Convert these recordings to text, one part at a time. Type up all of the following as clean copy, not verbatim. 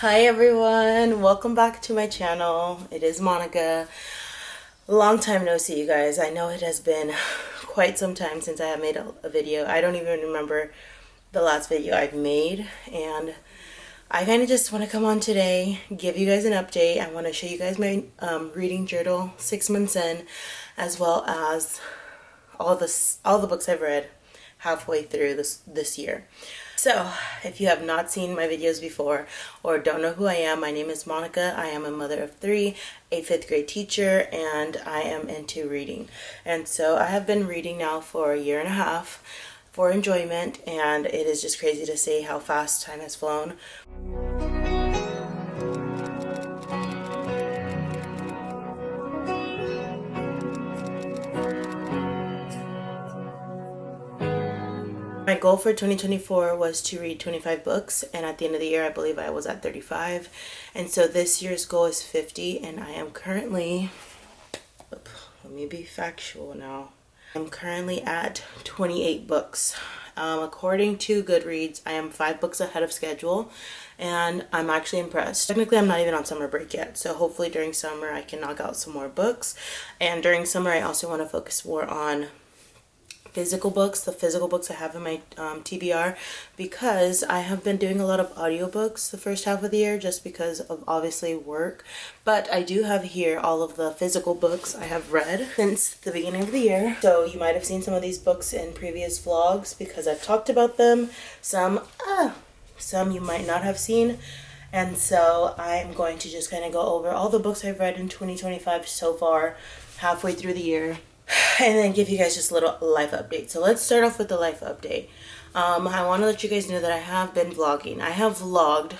Hi everyone, welcome back to my channel. It is Monica. Long time no see, you guys. I know it has been quite some time since I have made a video. I don't even remember the last video I've made, and I kind of just want to come on today, give you guys an update. I want to show you guys my reading journal 6 months in, as well as all the books I've read halfway through this year. So, if you have not seen my videos before or don't know who I am, my name is Monica. I am a mother of 3, a 5th grade teacher, and I am into reading. And so I have been reading now for a year and a half for enjoyment, and it is just crazy to see how fast time has flown. My goal for 2024 was to read 25 books, and at the end of the year I believe I was at 35, and so this year's goal is 50, and I am currently, let me be factual now, I'm currently at 28 books. According to Goodreads, I am 5 books ahead of schedule, and I'm actually impressed. Technically, I'm not even on summer break yet, so hopefully during summer I can knock out some more books, and during summer I also want to focus more on physical books, the physical books I have in my TBR, because I have been doing a lot of audiobooks the first half of the year just because of obviously work, but I do have here all of the physical books I have read since the beginning of the year. So you might have seen some of these books in previous vlogs because I've talked about them. Some you might not have seen. And so I'm going to just kind of go over all the books I've read in 2025 so far, halfway through the year, and then give you guys just a little life update. So let's start off with the life update. I want to let you guys know that I have been vlogging. I have vlogged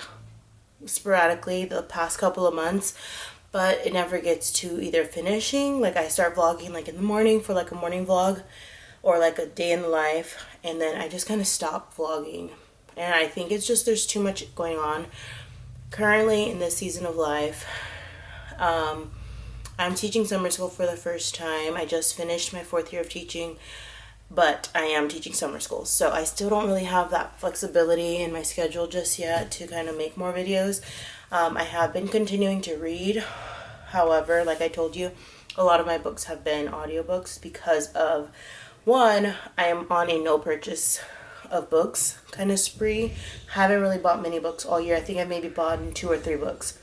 sporadically the past couple of months, but it never gets to either finishing. Like I start vlogging like in the morning for like a morning vlog or like a day in the life, and then I just kind of stop vlogging. And I think it's just there's too much going on currently in this season of life. I'm teaching summer school for the first time. I just finished my 4th year of teaching, but I am teaching summer school. So I still don't really have that flexibility in my schedule just yet to kind of make more videos. I have been continuing to read. However, like I told you, a lot of my books have been audiobooks because of, one, I am on a no purchase of books kind of spree. Haven't really bought many books all year. I think I maybe bought 2 or 3 books.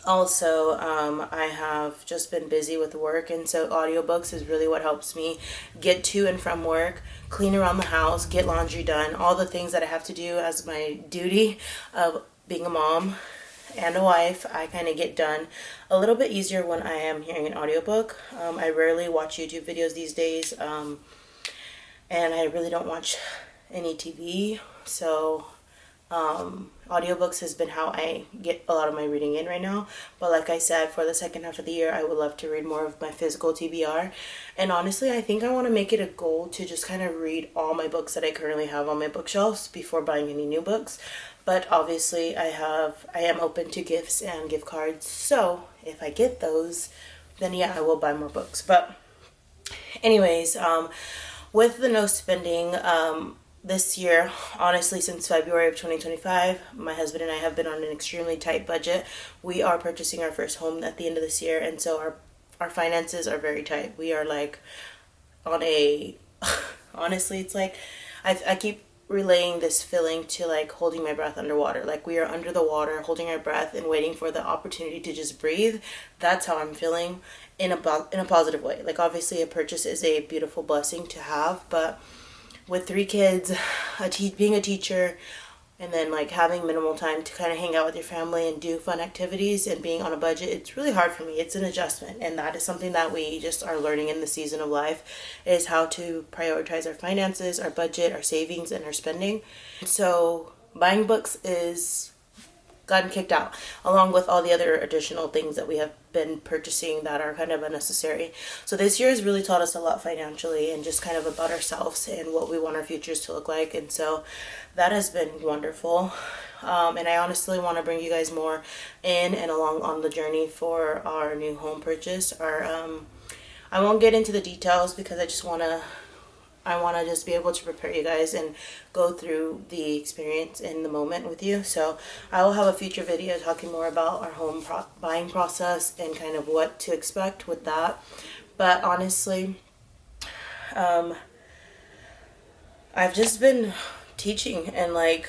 Also, I have just been busy with work, and so audiobooks is really what helps me get to and from work, clean around the house, get laundry done, all the things that I have to do as my duty of being a mom and a wife. I kind of get done a little bit easier when I am hearing an audiobook. I rarely watch YouTube videos these days, and I really don't watch any TV, so audiobooks has been how I get a lot of my reading in right now. But like I said, for the second half of the year, I would love to read more of my physical TBR. And honestly, I think I want to make it a goal to just kind of read all my books that I currently have on my bookshelves before buying any new books. But obviously, I am open to gifts and gift cards. So if I get those, then yeah, I will buy more books. But anyways, with the no spending, this year, honestly, since February of 2025, my husband and I have been on an extremely tight budget. We are purchasing our first home at the end of this year, and so our finances are very tight. We are like on a, honestly, it's like, I keep relaying this feeling to like holding my breath underwater. Like we are under the water, holding our breath and waiting for the opportunity to just breathe. That's how I'm feeling in a positive way. Like obviously a purchase is a beautiful blessing to have, but with 3 kids, being a teacher, and then like having minimal time to kind of hang out with your family and do fun activities and being on a budget, it's really hard for me. It's an adjustment, and that is something that we just are learning in the season of life, is how to prioritize our finances, our budget, our savings, and our spending. So buying books is gotten kicked out, along with all the other additional things that we have been purchasing that are kind of unnecessary. So this year has really taught us a lot financially and just kind of about ourselves and what we want our futures to look like. And so that has been wonderful. And I honestly want to bring you guys more in and along on the journey for our new home purchase. I won't get into the details because I just want to I want to just be able to prepare you guys and go through the experience in the moment with you. So I will have a future video talking more about our home buying process and kind of what to expect with that. But honestly, I've just been teaching and like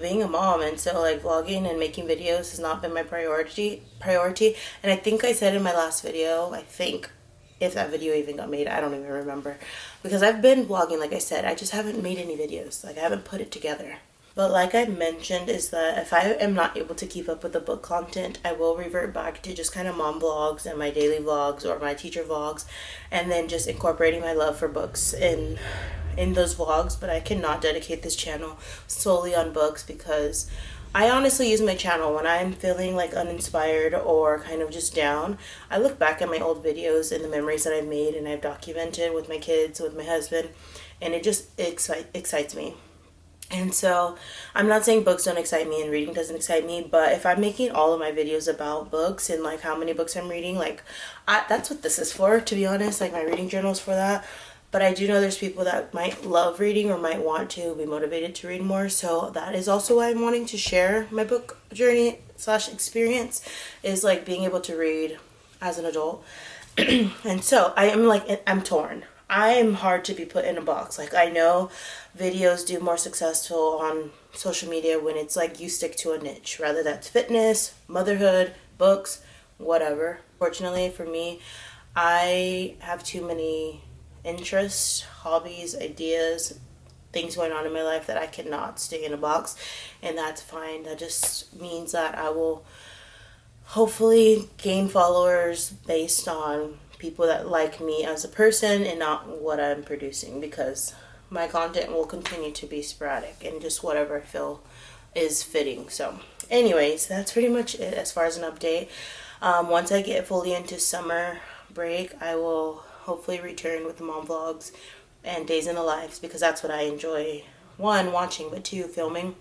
being a mom, and so like vlogging and making videos has not been my priority. And I think I said in my last video, I think, if that video even got made, I don't even remember, because I've been vlogging, like I said, I just haven't made any videos, like I haven't put it together. But like I mentioned, is that if I am not able to keep up with the book content, I will revert back to just kind of mom vlogs and my daily vlogs or my teacher vlogs, and then just incorporating my love for books in those vlogs. But I cannot dedicate this channel solely on books, because I honestly use my channel when I'm feeling like uninspired or kind of just down. I look back at my old videos and the memories that I've made and I've documented with my kids, with my husband, and it just excites me. And so I'm not saying books don't excite me and reading doesn't excite me, but if I'm making all of my videos about books and like how many books I'm reading, like that's what this is for, to be honest. Like my reading journal is for that. But I do know there's people that might love reading or might want to be motivated to read more. So that is also why I'm wanting to share my book journey / experience, is like being able to read as an adult. And so I'm torn. I am hard to be put in a box. Like I know videos do more successful on social media when it's like you stick to a niche, rather that's fitness, motherhood, books, whatever. Fortunately for me, I have too many interests, hobbies, ideas, things going on in my life that I cannot stay in a box, and that's fine. That just means that I will hopefully gain followers based on people that like me as a person and not what I'm producing, because my content will continue to be sporadic and just whatever I feel is fitting. So anyways, that's pretty much it as far as an update. Once I get fully into summer break, I will hopefully return with the mom vlogs and days in the lives, because that's what I enjoy, one, watching, but two, filming,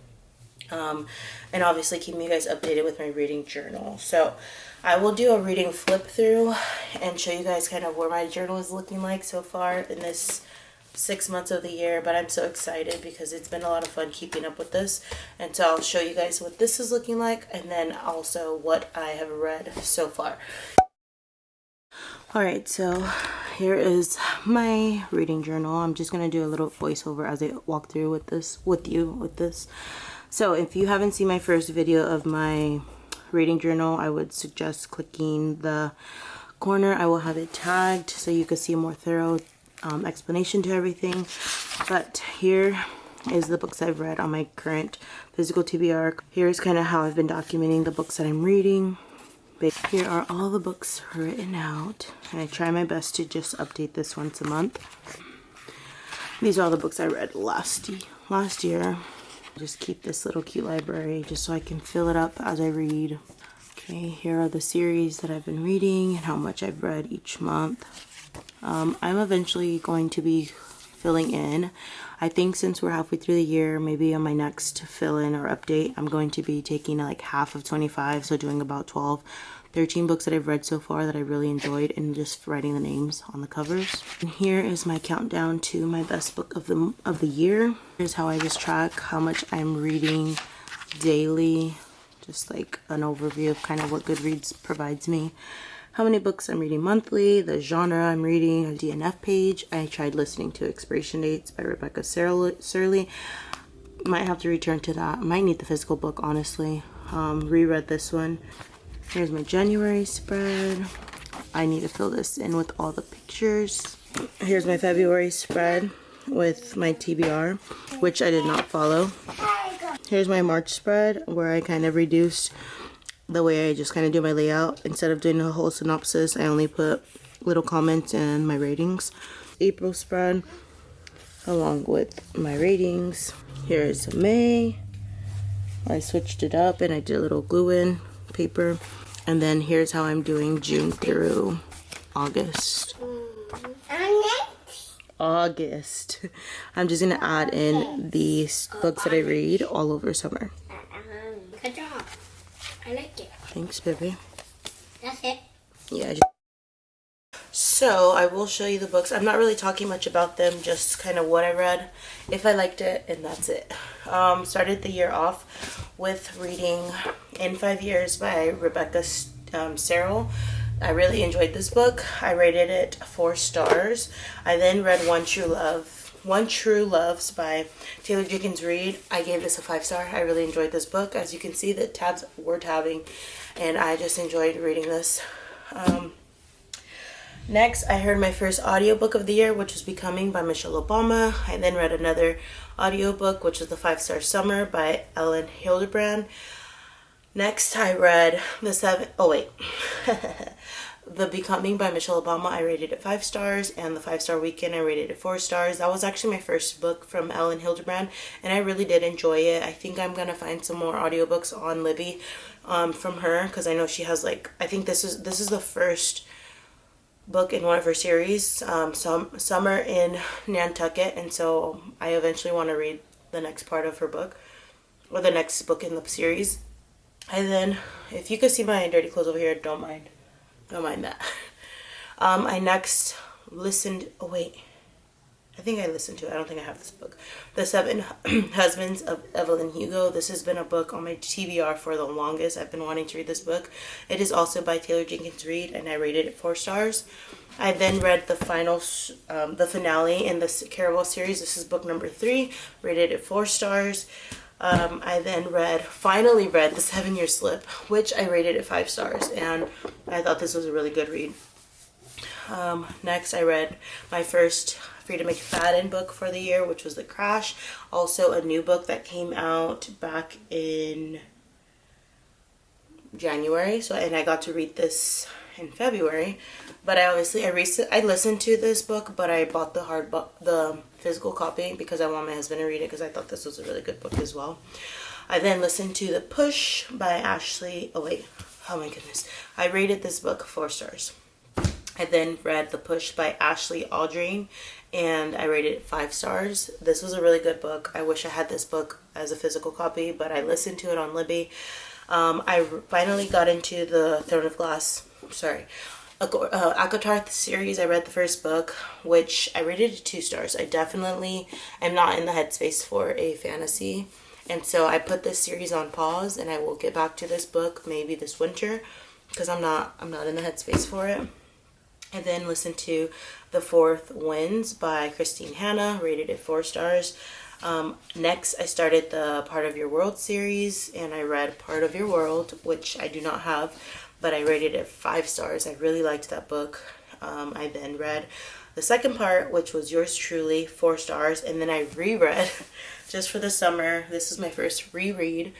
and obviously keeping you guys updated with my reading journal. So I will do a reading flip through and show you guys kind of where my journal is looking like so far in this 6 months of the year. But I'm so excited because it's been a lot of fun keeping up with this, and so I'll show you guys what this is looking like, and then also what I have read so far. Alright, so here is my reading journal. I'm just going to do a little voiceover as I walk through with this. So if you haven't seen my first video of my reading journal, I would suggest clicking the corner. I will have it tagged so you can see a more thorough explanation to everything. But here is the books I've read on my current physical TBR. Here's kind of how I've been documenting the books that I'm reading. Here are all the books written out, and I try my best to just update this once a month. These are all the books I read last year. Just keep this little cute library just so I can fill it up as I read. Okay, here are the series that I've been reading and how much I've read each month. I'm eventually going to be filling in. I think since we're halfway through the year, maybe on my next fill in or update, I'm going to be taking like half of 25, so doing about 13 books that I've read so far that I really enjoyed, and just writing the names on the covers. And here is my countdown to my best book of the year. Here's how I just track how much I'm reading daily, just like an overview of kind of what Goodreads provides me. How many books I'm reading monthly, the genre I'm reading, a DNF page. I tried listening to Expiration Dates by Rebecca Surley. Might have to return to that. Might need the physical book, honestly. Reread this one. Here's my January spread. I need to fill this in with all the pictures. Here's my February spread with my TBR, which I did not follow. Here's my March spread, where I kind of reduced the way I just kind of do my layout. Instead of doing a whole synopsis, I only put little comments and my ratings. April spread along with my ratings. Here's May. I switched it up and I did a little glue-in paper. And then here's how I'm doing June through August. I'm just gonna add in these books that I read all over summer. Good job. I like it. Thanks, baby. That's it. Yeah. So I will show you the books. I'm not really talking much about them, just kind of what I read, if I liked it, and that's it. Started the year off with reading In 5 Years by Rebecca Swirl. I really enjoyed this book. I rated it 4 stars. I then read One True Loves by Taylor Jenkins Reid. I gave this a 5 star. I really enjoyed this book. As you can see, the tabs were tabbing, and I just enjoyed reading this. Next, I heard my first audiobook of the year, which was Becoming by Michelle Obama. I then read another audiobook, which was The 5-Star Summer by Ellen Hildebrand. Next, I read The Becoming by Michelle Obama. I rated it 5 stars, and The 5-Star Weekend, I rated it 4 stars. That was actually my first book from Ellen Hildebrand, and I really did enjoy it. I think I'm gonna find some more audiobooks on Libby from her, because I know she has I think this is the first book in one of her series, Summer in Nantucket, and so I eventually want to read the next part of her book, or the next book in the series. And then, if you could see my dirty clothes over here, don't mind that. I next listened, I think I listened to it. I don't think I have this book. The 7 Husbands of Evelyn Hugo. This has been a book on my TBR for the longest. I've been wanting to read this book. It is also by Taylor Jenkins Reid, and I rated it 4 stars. I then read the finale in the Caraval series. This is book number 3, rated it 4 stars. I then finally read The 7-Year Slip, which I rated it 5 stars, and I thought this was a really good read. Next, I read my first Frida McFadden book for the year, which was The Crash. Also a new book that came out back in January. And I got to read this in February. But I listened to this book, but I bought the physical copy because I want my husband to read it, because I thought this was a really good book as well. I then listened to The Push by Ashley. Oh my goodness. I rated this book 4 stars. I then read The Push by Ashley Aldring, and I rated it 5 stars. This was a really good book. I wish I had this book as a physical copy, but I listened to it on Libby. I finally got into the Throne of Glass, Akatarth series. I read the first book, which I rated it 2 stars. I definitely am not in the headspace for a fantasy, and so I put this series on pause, and I will get back to this book maybe this winter, because I'm not in the headspace for it. I then listened to The Fourth Winds by Christine Hanna, rated it 4 stars. Next, I started the Part of Your World series, and I read Part of Your World, which I do not have, but I rated it 5 stars. I really liked that book. I then read the second part, which was Yours Truly, 4 stars, and then I reread just for the summer. This is my first reread.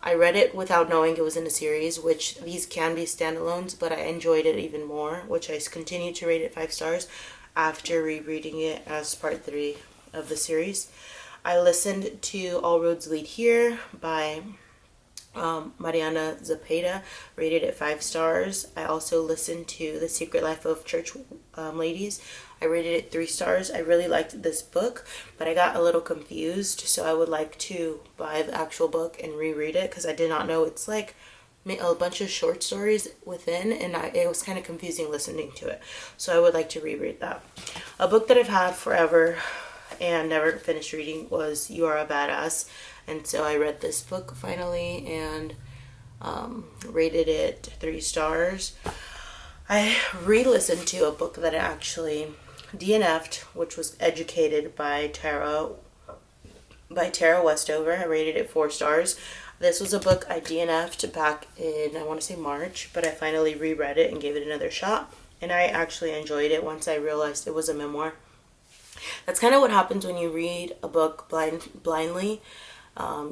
I read it without knowing it was in a series, which these can be standalones, but I enjoyed it even more, which I continued to rate it 5 stars after rereading it as part 3 of the series. I listened to All Roads Lead Here by Mariana Zapata, rated it 5 stars. I also listened to The Secret Life of Church Ladies. I rated it 3 stars. I really liked this book, but I got a little confused, so I would like to buy the actual book and reread it, because I did not know it's like a bunch of short stories within, and it was kind of confusing listening to it, so I would like to reread that. A book that I've had forever and never finished reading was You Are a Badass, and so I read this book finally and rated it 3 stars. I re-listened to a book that I actually DNF'd, which was Educated by Tara Westover. I rated it 4 stars. This was a book I DNF'd back in, I want to say March, but I finally reread it and gave it another shot, and I actually enjoyed it once I realized it was a memoir. That's kind of what happens when you read a book blindly.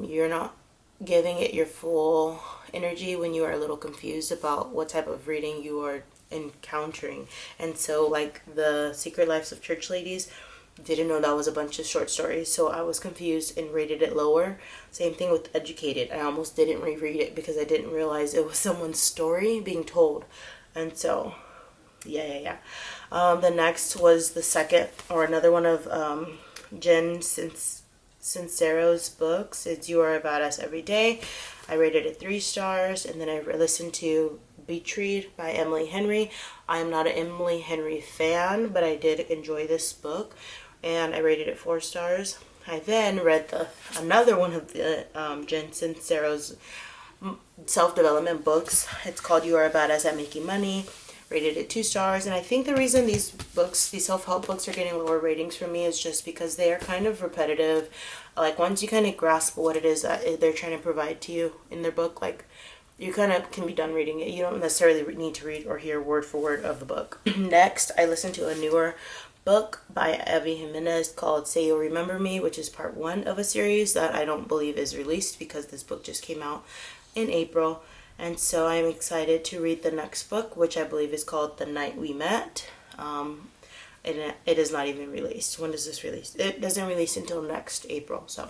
You're not giving it your full energy when you are a little confused about what type of reading you are encountering. And so, like The Secret Lives of Church Ladies, didn't know that was a bunch of short stories, so I was confused and rated it lower. Same thing with Educated. I almost didn't reread it because I didn't realize it was someone's story being told. And so the next was the second, or another one of Jen Sincero's books. It's You Are a Badass Every Day. I rated it 3 stars, and then I listened to Beach Read by Emily Henry. I am not an Emily Henry fan, but I did enjoy this book, and I rated it 4 stars. I then read another one of the Jen Sincero's self-development books. It's called You Are a Badass at Making Money. Rated it 2 stars. And I think the reason these books, these self-help books, are getting lower ratings for me is just because they are kind of repetitive. Like, once you kind of grasp what it is that they're trying to provide to you in their book, like, you kind of can be done reading it. You don't necessarily need to read or hear word for word of the book. Next, I listened to a newer book by Abby Jimenez called Say You'll Remember Me, which is part 1 of a series that I don't believe is released because this book just came out in April. And so I'm excited to read the next book, which I believe is called The Night We Met. And it is not even released. When does this release? It doesn't release until next April. So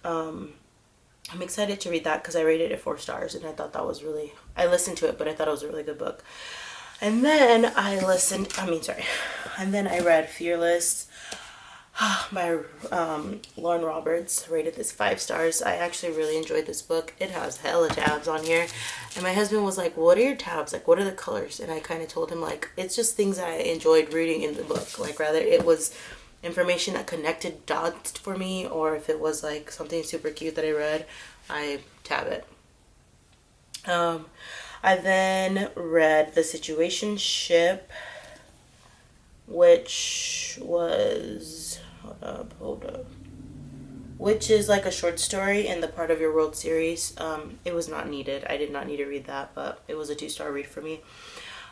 I'm excited to read that because I rated it 4 stars, and I thought that was really, I listened to it, but I thought it was a really good book. And then I read Fearless by Lauren Roberts. Rated this 5 stars. I actually really enjoyed this book. It has hella tabs on here, and my husband was like, what are your tabs, like what are the colors? And I kind of told him, like, it's just things that I enjoyed reading in the book, like rather it was information that connected dots for me, or if it was like something super cute that I read, I tab it. I then read The Situationship, which was which is like a short story in the Part of Your World series. It was not needed. I did not need to read that, but it was a 2-star read for me.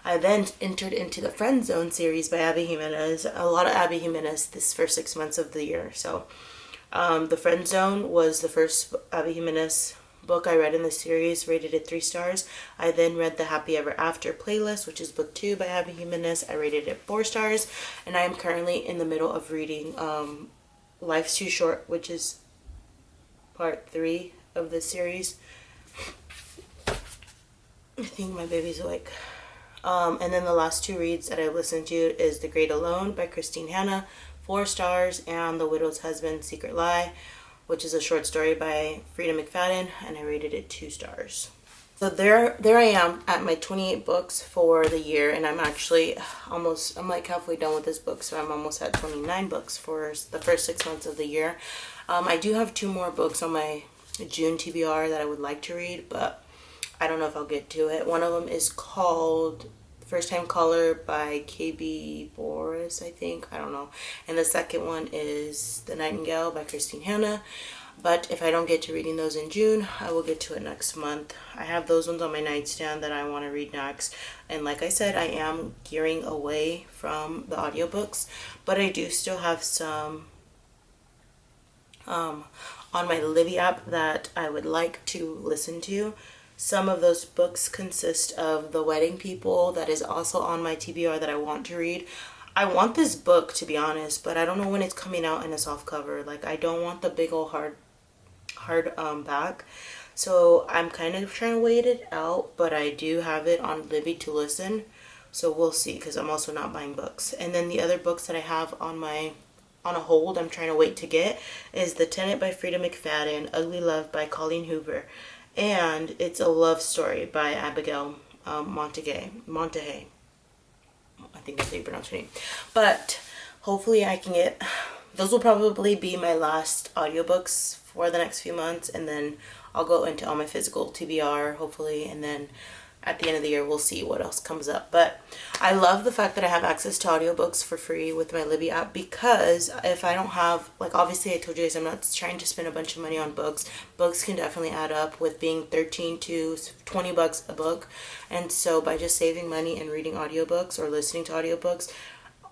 I then entered into the Friend Zone series by Abby Jimenez. A lot of Abby Jimenez this first 6 months of the year. So the Friend Zone was the first Abby Jimenez book I read in the series, rated it 3 stars. I then read the Happy Ever After playlist, which is book 2 by Abby Jimenez. I rated it 4 stars. And I am currently in the middle of reading Life's Too Short, which is part 3 of the series. I think my baby's awake. And then the last 2 reads that I listened to is The Great Alone by Christine Hanna, 4 stars, and The Widow's Husband, Secret Lie, which is a short story by Frida McFadden, and I rated it 2 stars. So there I am at my 28 books for the year, and I'm actually I'm like halfway done with this book, so I'm almost at 29 books for the first 6 months of the year. I do have 2 more books on my June TBR that I would like to read, but I don't know if I'll get to it. One of them is called First Time Caller by KB Boris, I think. I don't know. And the second one is The Nightingale by Christine Hanna. But if I don't get to reading those in June, I will get to it next month. I have those ones on my nightstand that I want to read next. And like I said, I am gearing away from the audiobooks. But I do still have some on my Libby app that I would like to listen to. Some of those books consist of The Wedding People, that is also on my TBR that I want to read. I want this book, to be honest, but I don't know when it's coming out in a softcover. Like, I don't want the big old hard back. So I'm kind of trying to wait it out, but I do have it on Libby to listen. So we'll see, because I'm also not buying books. And then the other books that I have on a hold, I'm trying to wait to get, is The Tenant by Frida McFadden, Ugly Love by Colleen Hoover, and It's a Love Story by Abigail Montague. I think that's how you pronounce her name. But hopefully I can get, those will probably be my last audiobooks for the next few months, and then I'll go into all my physical TBR hopefully, and then at the end of the year we'll see what else comes up. But I love the fact that I have access to audiobooks for free with my Libby app, because if I don't have, like, obviously I told you guys I'm not trying to spend a bunch of money on books. Books can definitely add up with being $13 to $20 a book, and so by just saving money and reading audiobooks or listening to audiobooks,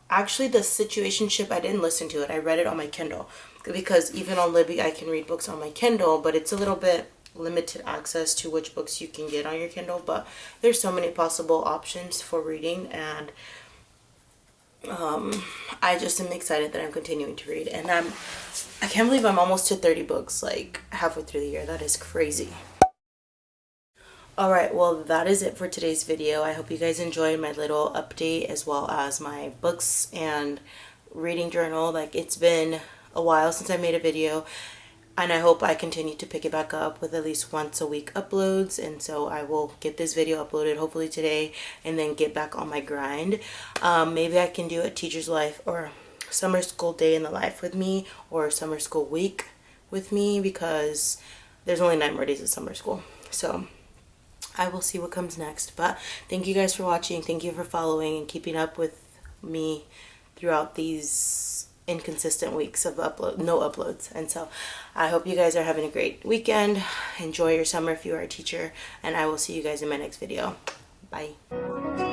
actually The Situationship, I didn't listen to it, I read it on my Kindle, because even on Libby I can read books on my Kindle, but it's a little bit limited access to which books you can get on your Kindle. But there's so many possible options for reading, and I just am excited that I'm continuing to read, and I can't believe I'm almost to 30 books, like halfway through the year. That is crazy. Alright, well, that is it for today's video. I hope you guys enjoyed my little update, as well as my books and reading journal. Like, it's been a while since I made a video. And I hope I continue to pick it back up with at least once a week uploads. And so I will get this video uploaded hopefully today and then get back on my grind. Maybe I can do a teacher's life or summer school day in the life with me, or summer school week with me, because there's only 9 more days of summer school. So I will see what comes next. But thank you guys for watching. Thank you for following and keeping up with me throughout these inconsistent weeks of no uploads. And so I hope you guys are having a great weekend. Enjoy your summer if you are a teacher, and I will see you guys in my next video. Bye.